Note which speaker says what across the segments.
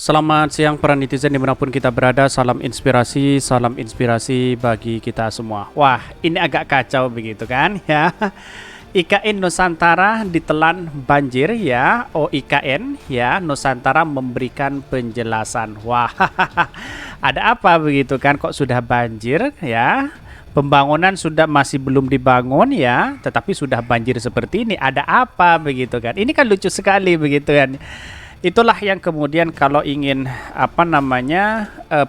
Speaker 1: Selamat siang para netizen dimanapun kita berada, salam inspirasi bagi kita semua. Wah, ini agak kacau begitu kan ya. IKN Nusantara ditelan banjir ya, OIKN ya, Nusantara memberikan penjelasan. Wah, ada apa begitu kan kok sudah banjir ya? Pembangunan sudah masih belum dibangun ya, tetapi sudah banjir seperti ini. Ada apa begitu kan? Ini kan lucu sekali begitu kan. Itulah yang kemudian kalau ingin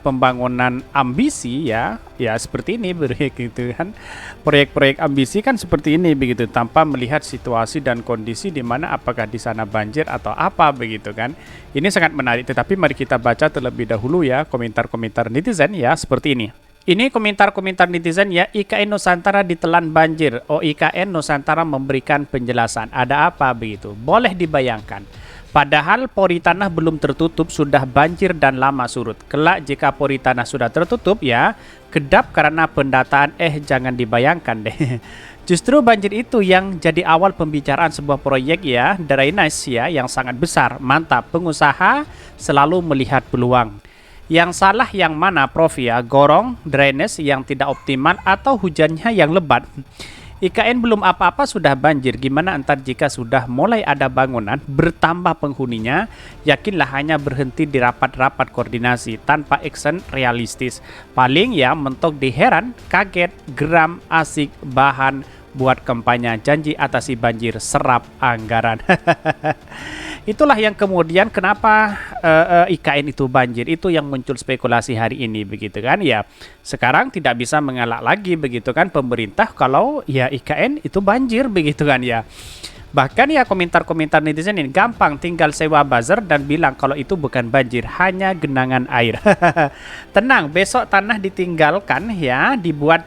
Speaker 1: pembangunan ambisi ya seperti ini begitu kan. Proyek-proyek ambisi kan seperti ini begitu, tanpa melihat situasi dan kondisi di mana apakah di sana banjir atau apa begitu kan. Ini sangat menarik, tetapi mari kita baca terlebih dahulu ya komentar-komentar netizen ya seperti ini. Ini komentar-komentar netizen ya. IKN Nusantara ditelan banjir, OIKN Nusantara memberikan penjelasan. Ada apa begitu? Boleh dibayangkan. Padahal pori tanah belum tertutup sudah banjir dan lama surut. Kelak jika pori tanah sudah tertutup ya, kedap karena pendataan jangan dibayangkan deh. Justru banjir itu yang jadi awal pembicaraan sebuah proyek ya, drainase ya yang sangat besar. Mantap, pengusaha selalu melihat peluang. Yang salah yang mana Prof ya? Gorong, drainase yang tidak optimal atau hujannya yang lebat? IKN belum apa-apa sudah banjir, gimana entar jika sudah mulai ada bangunan, bertambah penghuninya, yakinlah hanya berhenti di rapat-rapat koordinasi, tanpa action realistis. Paling ya mentok di heran, kaget, geram, asik, bahan, buat kampanye, janji atasi banjir, serap anggaran. Itulah yang kemudian kenapa IKN itu banjir, itu yang muncul spekulasi hari ini begitu kan ya. Sekarang tidak bisa mengelak lagi begitu kan pemerintah kalau ya IKN itu banjir begitu kan ya. Bahkan ya komentar-komentar netizen ini gampang, tinggal sewa buzzer dan bilang kalau itu bukan banjir, hanya genangan air. Tenang, besok tanah ditinggalkan ya, dibuat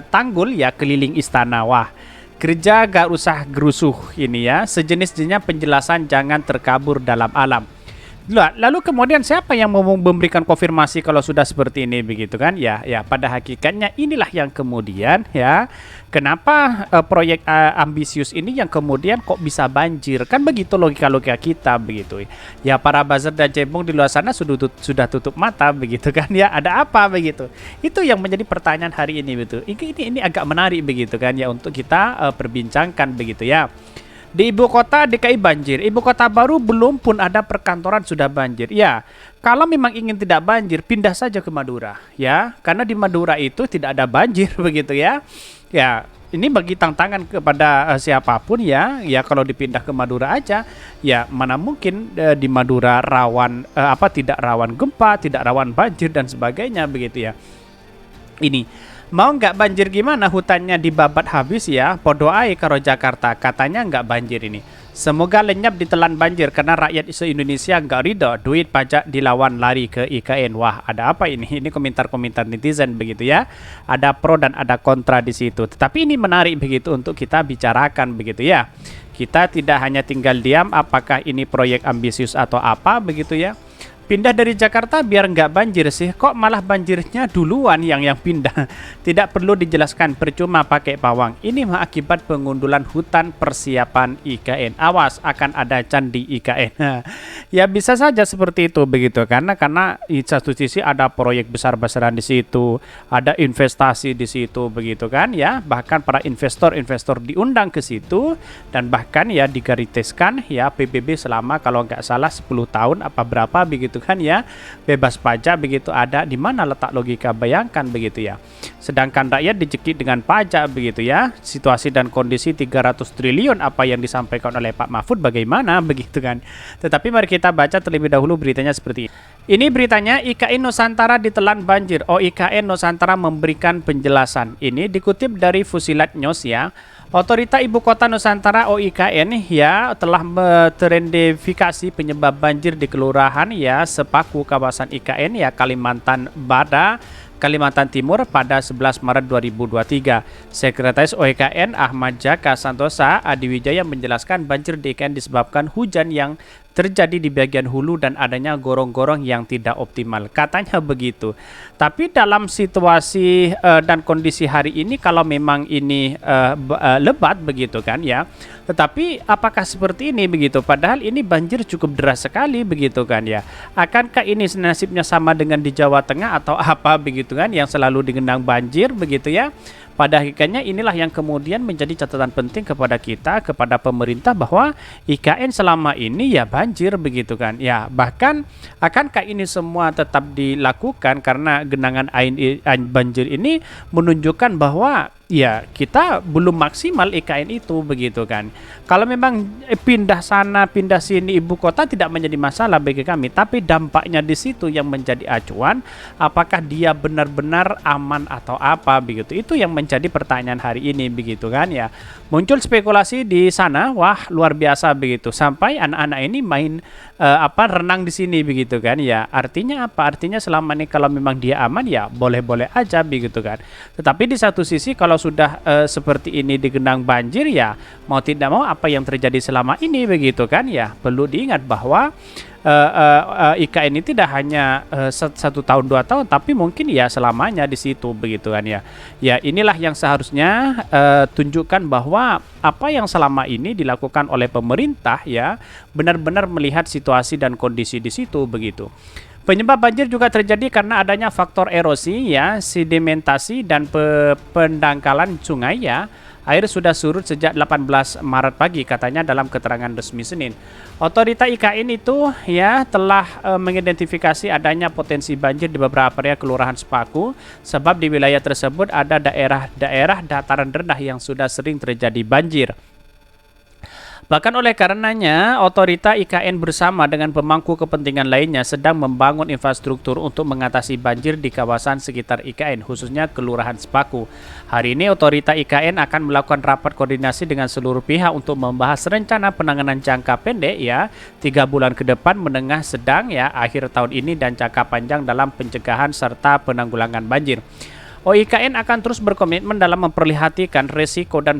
Speaker 1: tanggul ya keliling istana. Wah, kerja gak usah gerusuh ini ya, sejenis-jenisnya penjelasan jangan terkabur dalam alam. Lalu kemudian siapa yang mau memberikan konfirmasi kalau sudah seperti ini begitu kan ya, pada hakikatnya inilah yang kemudian ya kenapa proyek ambisius ini yang kemudian kok bisa banjir kan, begitu logika kita begitu ya. Para buzzer dan cebong di luar sana sudah tutup mata begitu kan ya, ada apa begitu. Itu yang menjadi pertanyaan hari ini betul. Ini agak menarik begitu kan ya untuk kita perbincangkan begitu ya. Di ibu kota DKI banjir, ibu kota baru belum pun ada perkantoran sudah banjir. Ya, kalau memang ingin tidak banjir, pindah saja ke Madura, ya. Karena di Madura itu tidak ada banjir begitu ya. Ya, ini bagi tantangan kepada siapapun ya. Ya kalau dipindah ke Madura aja, ya mana mungkin di Madura rawan tidak rawan gempa, tidak rawan banjir dan sebagainya begitu ya. Ini mau nggak banjir gimana, hutannya dibabat habis ya, podo ae karo Jakarta, katanya nggak banjir ini. Semoga lenyap ditelan banjir karena rakyat se-Indonesia nggak ridho duit pajak dilawan lari ke IKN. Wah, ada apa ini? Ini komentar-komentar netizen begitu ya. Ada pro dan ada kontra di situ. Tetapi ini menarik begitu untuk kita bicarakan begitu ya. Kita tidak hanya tinggal diam apakah ini proyek ambisius atau apa begitu ya. Pindah dari Jakarta biar nggak banjir sih, kok malah banjirnya duluan yang pindah. Tidak perlu dijelaskan, percuma pakai pawang. Ini mah akibat pengundulan hutan persiapan IKN. Awas akan ada candi IKN. Ya bisa saja seperti itu begitu, karena di satu sisi ada proyek besar-besaran di situ, ada investasi di situ begitu kan ya. Bahkan para investor diundang ke situ dan bahkan ya digariskan ya PBB selama kalau nggak salah 10 tahun apa berapa begitu kan ya, bebas pajak begitu. Ada di mana letak logika, bayangkan begitu ya. Sedangkan rakyat dicekik dengan pajak begitu ya. Situasi dan kondisi 300 triliun apa yang disampaikan oleh Pak Mahfud bagaimana begitu kan. Tetapi mari kita baca terlebih dahulu beritanya seperti ini. Ini beritanya, IKN Nusantara ditelan banjir, OIKN Nusantara memberikan penjelasan. Ini dikutip dari Fusilat News ya. Otorita Ibu Kota Nusantara OIKN ya telah teridentifikasi penyebab banjir di kelurahan ya Sepaku kawasan IKN ya Kalimantan Barat, Kalimantan Timur pada 11 Maret 2023. Sekretaris OIKN Ahmad Jaka Santosa Adiwijaya menjelaskan banjir di IKN disebabkan hujan yang terjadi di bagian hulu dan adanya gorong-gorong yang tidak optimal. Katanya begitu. Tapi dalam situasi dan kondisi hari ini kalau memang ini lebat begitu kan ya. Tetapi apakah seperti ini begitu? Padahal ini banjir cukup deras sekali begitu kan ya. Akankah ini nasibnya sama dengan di Jawa Tengah atau apa begitu kan yang selalu digenang banjir begitu ya? Pada akhirnya inilah yang kemudian menjadi catatan penting kepada kita, kepada pemerintah bahwa IKN selama ini ya banjir begitu kan. Ya, bahkan akankah ini semua tetap dilakukan karena genangan air banjir ini menunjukkan bahwa ya kita belum maksimal IKN itu begitu kan. Kalau memang pindah sana pindah sini ibu kota tidak menjadi masalah bagi kami, tapi dampaknya di situ yang menjadi acuan, apakah dia benar-benar aman atau apa begitu. Itu yang menjadi pertanyaan hari ini begitu kan ya. Muncul spekulasi di sana, wah luar biasa begitu. Sampai anak-anak ini main renang di sini begitu kan ya. Artinya apa? Artinya selama ini kalau memang dia aman ya boleh-boleh aja begitu kan. Tetapi di satu sisi kalau sudah seperti ini digenang banjir ya mau tidak mau apa yang terjadi selama ini begitu kan ya. Perlu diingat bahwa IKN ini tidak hanya 1 tahun 2 tahun tapi mungkin ya selamanya di situ begitu kan ya. Ya inilah yang seharusnya tunjukkan bahwa apa yang selama ini dilakukan oleh pemerintah ya benar-benar melihat situasi dan kondisi di situ begitu. Penyebab banjir juga terjadi karena adanya faktor erosi ya, sedimentasi dan pendangkalan sungai ya. Air sudah surut sejak 18 Maret pagi katanya dalam keterangan resmi Senin. Otorita IKN itu ya telah mengidentifikasi adanya potensi banjir di beberapa area Kelurahan Sepaku sebab di wilayah tersebut ada daerah-daerah dataran rendah yang sudah sering terjadi banjir. Bahkan oleh karenanya, otorita IKN bersama dengan pemangku kepentingan lainnya sedang membangun infrastruktur untuk mengatasi banjir di kawasan sekitar IKN, khususnya Kelurahan Sepaku. Hari ini, otorita IKN akan melakukan rapat koordinasi dengan seluruh pihak untuk membahas rencana penanganan jangka pendek ya, 3 bulan ke depan, menengah, sedang ya, akhir tahun ini dan jangka panjang dalam pencegahan serta penanggulangan banjir. OIKN akan terus berkomitmen dalam memperlihatkan risiko dan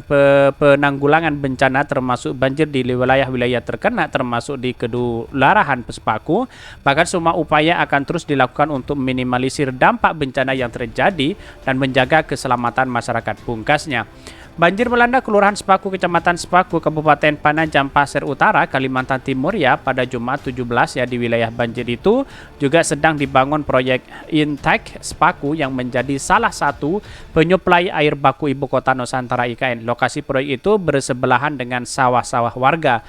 Speaker 1: penanggulangan bencana termasuk banjir di wilayah-wilayah terkena termasuk di Kelurahan Sepaku. Bahkan semua upaya akan terus dilakukan untuk minimalisir dampak bencana yang terjadi dan menjaga keselamatan masyarakat, pungkasnya. Banjir melanda Kelurahan Sepaku, Kecamatan Sepaku, Kabupaten Panajam Pasir Utara, Kalimantan Timur ya pada Jumat 17 ya. Di wilayah banjir itu juga sedang dibangun proyek Intake Sepaku yang menjadi salah satu penyuplai air baku ibu kota Nusantara IKN. Lokasi proyek itu bersebelahan dengan sawah-sawah warga.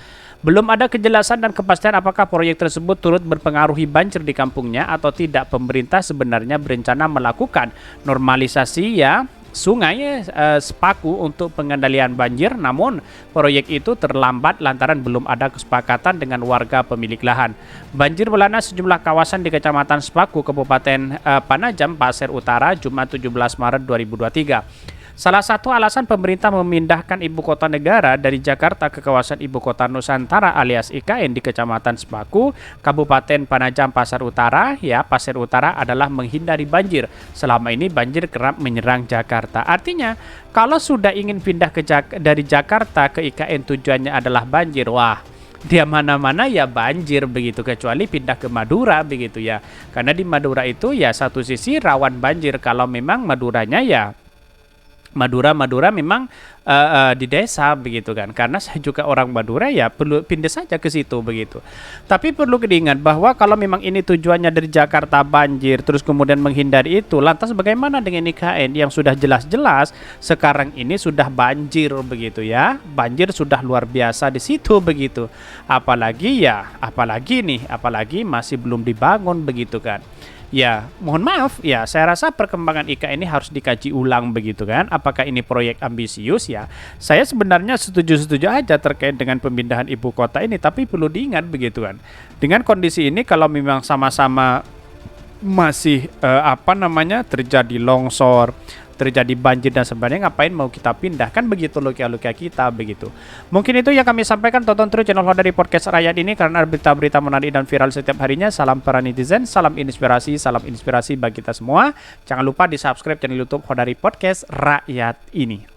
Speaker 1: Belum ada kejelasan dan kepastian apakah proyek tersebut turut berpengaruhi banjir di kampungnya atau tidak. Pemerintah sebenarnya berencana melakukan normalisasi ya sungai Sepaku untuk pengendalian banjir, namun proyek itu terlambat lantaran belum ada kesepakatan dengan warga pemilik lahan. Banjir melanda sejumlah kawasan di Kecamatan Sepaku, Kabupaten Panajam Pasir Utara, Jumat 17 Maret 2023. Salah satu alasan pemerintah memindahkan ibu kota negara dari Jakarta ke kawasan ibu kota Nusantara alias IKN di Kecamatan Sepaku, Kabupaten Panajam Pasir Utara, ya Pasir Utara adalah menghindari banjir. Selama ini banjir kerap menyerang Jakarta. Artinya, kalau sudah ingin pindah dari Jakarta ke IKN tujuannya adalah banjir, wah, dia mana-mana ya banjir begitu, kecuali pindah ke Madura begitu ya. Karena di Madura itu ya satu sisi rawan banjir kalau memang Maduranya ya Madura memang di desa begitu kan. Karena saya juga orang Madura ya perlu pindah saja ke situ begitu. Tapi perlu diingat bahwa kalau memang ini tujuannya dari Jakarta banjir terus kemudian menghindari itu, lantas bagaimana dengan IKN yang sudah jelas-jelas sekarang ini sudah banjir begitu ya. Banjir sudah luar biasa di situ begitu. Apalagi masih belum dibangun begitu kan. Ya, mohon maaf, ya saya rasa perkembangan IKN ini harus dikaji ulang begitu kan. Apakah ini proyek ambisius ya? Saya sebenarnya setuju-setuju aja terkait dengan pemindahan ibu kota ini, tapi perlu diingat begitu kan. Dengan kondisi ini kalau memang sama-sama masih terjadi longsor, terjadi banjir dan sebagainya, ngapain mau kita pindah, kan begitu logika kita begitu. Mungkin itu yang kami sampaikan. Tonton terus channel Hodari Podcast Rakyat ini karena berita-berita menarik dan viral setiap harinya. Salam para netizen, salam inspirasi bagi kita semua. Jangan lupa di subscribe channel YouTube Hodari Podcast Rakyat ini.